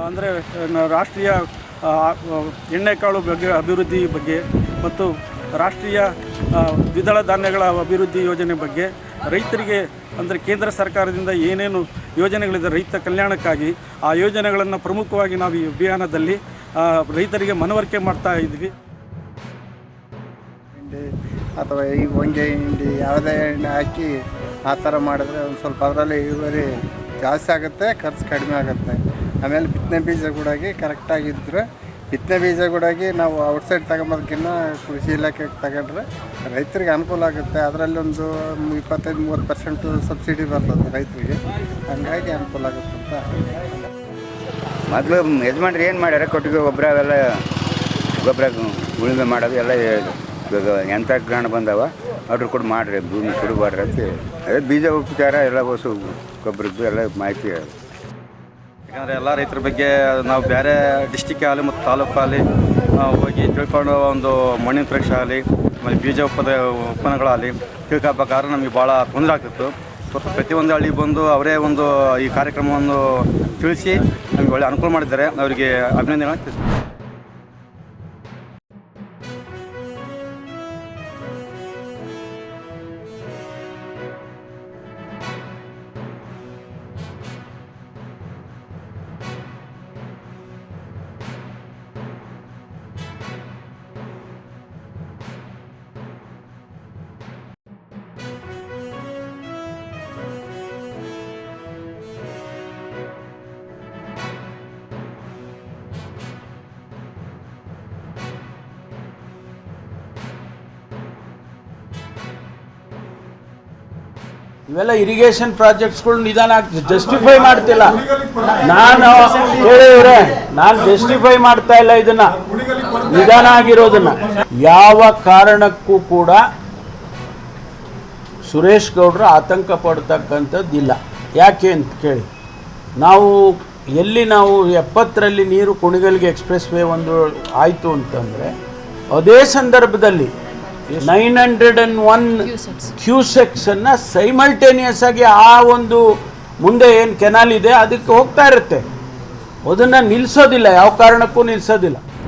ಅಂದರೆ ರಾಷ್ಟ್ರೀಯ ಎಣ್ಣೆಕಾಳು ಬಗ್ಗೆ ಅಭಿವೃದ್ಧಿ ಬಗ್ಗೆ ಮತ್ತು ರಾಷ್ಟ್ರೀಯ ದ್ವಿದಳ ಧಾನ್ಯಗಳ ಅಭಿವೃದ್ಧಿ ಯೋಜನೆ ಬಗ್ಗೆ ರೈತರಿಗೆ ಅಂದರೆ ಕೇಂದ್ರ ಸರ್ಕಾರದಿಂದ ಏನೇನು ಯೋಜನೆಗಳಿದೆ ರೈತ ಕಲ್ಯಾಣಕ್ಕಾಗಿ ಆ ಯೋಜನೆಗಳನ್ನು ಪ್ರಮುಖವಾಗಿ ನಾವು ಈ ಅಭಿಯಾನದಲ್ಲಿ ರೈತರಿಗೆ ಮನವರಿಕೆ ಮಾಡ್ತಾ ಇದ್ವಿ. ಅಥವಾ ಈ ಹೊಂಗೆ ಹಿಂಡಿ ಯಾವುದೇ ಎಣ್ಣೆ ಹಾಕಿ ಆ ಥರ ಮಾಡಿದ್ರೆ ಒಂದು ಸ್ವಲ್ಪ ಅದರಲ್ಲಿ ಇಳುವರಿ ಜಾಸ್ತಿ ಆಗುತ್ತೆ, ಖರ್ಚು ಕಡಿಮೆ ಆಗುತ್ತೆ. ಆಮೇಲೆ ಬಿತ್ತನೆ ಬೀಜ ಕೂಡ ಕರೆಕ್ಟಾಗಿದ್ದರೆ ಬಿತ್ತನೆ ಬೀಜ ಕೂಡ ನಾವು ಔಟ್ಸೈಡ್ ತಗೊಂಬೋದಕ್ಕಿಂತ ಕೃಷಿ ಇಲಾಖೆಗೆ ತಗೊಂಡ್ರೆ ರೈತರಿಗೆ ಅನುಕೂಲ ಆಗುತ್ತೆ. ಅದರಲ್ಲಿ ಒಂದು 25-30% ಸಬ್ಸಿಡಿ ಬರ್ತದೆ ರೈತರಿಗೆ, ಹಂಗಾಗಿ ಅನುಕೂಲ ಆಗುತ್ತೆ ಅಂತ. ಮೊದಲು ಯಜಮಾನ್ರು ಏನು ಮಾಡ್ಯಾರ, ಕೊಟ್ಟಿಗೆ ಗೊಬ್ಬರ ಅವೆಲ್ಲ ಗೊಬ್ಬರ ಉಳುಮೆ ಮಾಡೋದು ಎಲ್ಲ ಯಂತ್ರಜ್ಞಾನ ಬಂದವ, ಅವ್ರು ಕೂಡ ಮಾಡಿರಿ ಭೂಮಿ ಕೊಡಬಾರ್ರಿ ಅಂತ ಅದೇ ಬೀಜ ಉಪಚಾರ ಎಲ್ಲ ಹೊಸ ಗೊಬ್ಬರದ್ದು ಎಲ್ಲ ಮಾಹಿತಿ ಹೇಳೋದು. ಯಾಕಂದರೆ ಎಲ್ಲ ರೈತರ ಬಗ್ಗೆ ನಾವು ಬೇರೆ ಡಿಸ್ಟಿಕ್ ಆಗಲಿ ಮತ್ತು ತಾಲೂಕು ಆಗಲಿ ಹೋಗಿ ತಿಳ್ಕೊಂಡು ಒಂದು ಮಣ್ಣಿನ ಪರೀಕ್ಷೆ ಆಗಲಿ ಆಮೇಲೆ ಬೀಜ ಉತ್ಪನ್ನಗಳಾಗಲಿ ತಿಳ್ಕೊಬೇಕಾದ್ರೆ ನಮಗೆ ಭಾಳ ತೊಂದರೆ ಆಗ್ತಿತ್ತು. ಪ್ರತಿಯೊಂದು ಹಳ್ಳಿ ಬಂದು ಅವರೇ ಒಂದು ಈ ಕಾರ್ಯಕ್ರಮವನ್ನು ತಿಳಿಸಿ ನಮಗೆ ಒಳ್ಳೆ ಅನುಕೂಲ ಮಾಡಿದ್ದಾರೆ, ಅವರಿಗೆ ಅಭಿನಂದನೆ ತಿಳಿಸ್ತೀನಿ. ಇವೆಲ್ಲ ಇರಿಗೇಷನ್ ಪ್ರಾಜೆಕ್ಟ್ಸ್ಗಳು ನಿಧಾನ ಜಸ್ಟಿಫೈ ಮಾಡ್ತಿಲ್ಲ. ನಾನು ಹೇಳಿವ್ರೆ, ನಾನು ಜಸ್ಟಿಫೈ ಮಾಡ್ತಾ ಇಲ್ಲ ಇದನ್ನ, ನಿಧಾನ ಆಗಿರೋದನ್ನ. ಯಾವ ಕಾರಣಕ್ಕೂ ಕೂಡ ಸುರೇಶ್ ಗೌಡ್ರು ಆತಂಕ ಪಡ್ತಕ್ಕಂಥದ್ದಿಲ್ಲ. ಯಾಕೆ ಅಂತ ಕೇಳಿ, ನಾವು 70ರಲ್ಲಿ ನೀರು ಕುಣಿಗಲ್ಗೆ ಎಕ್ಸ್ಪ್ರೆಸ್ ವೇ ಒಂದು ಆಯಿತು ಅಂತಂದರೆ ಅದೇ ಸಂದರ್ಭದಲ್ಲಿ 901 ಕ್ಯೂಸೆಕ್ಸನ್ನು ಸೈಮಲ್ಟೇನಿಯಸ್ ಆಗಿ ಆ ಒಂದು ಮುಂದೆ ಏನು ಕೆನಾಲ್ ಇದೆ ಅದಕ್ಕೆ ಹೋಗ್ತಾ ಇರುತ್ತೆ. ಅದನ್ನು ನಿಲ್ಲಿಸೋದಿಲ್ಲ, ಯಾವ ಕಾರಣಕ್ಕೂ ನಿಲ್ಲಿಸೋದಿಲ್ಲ.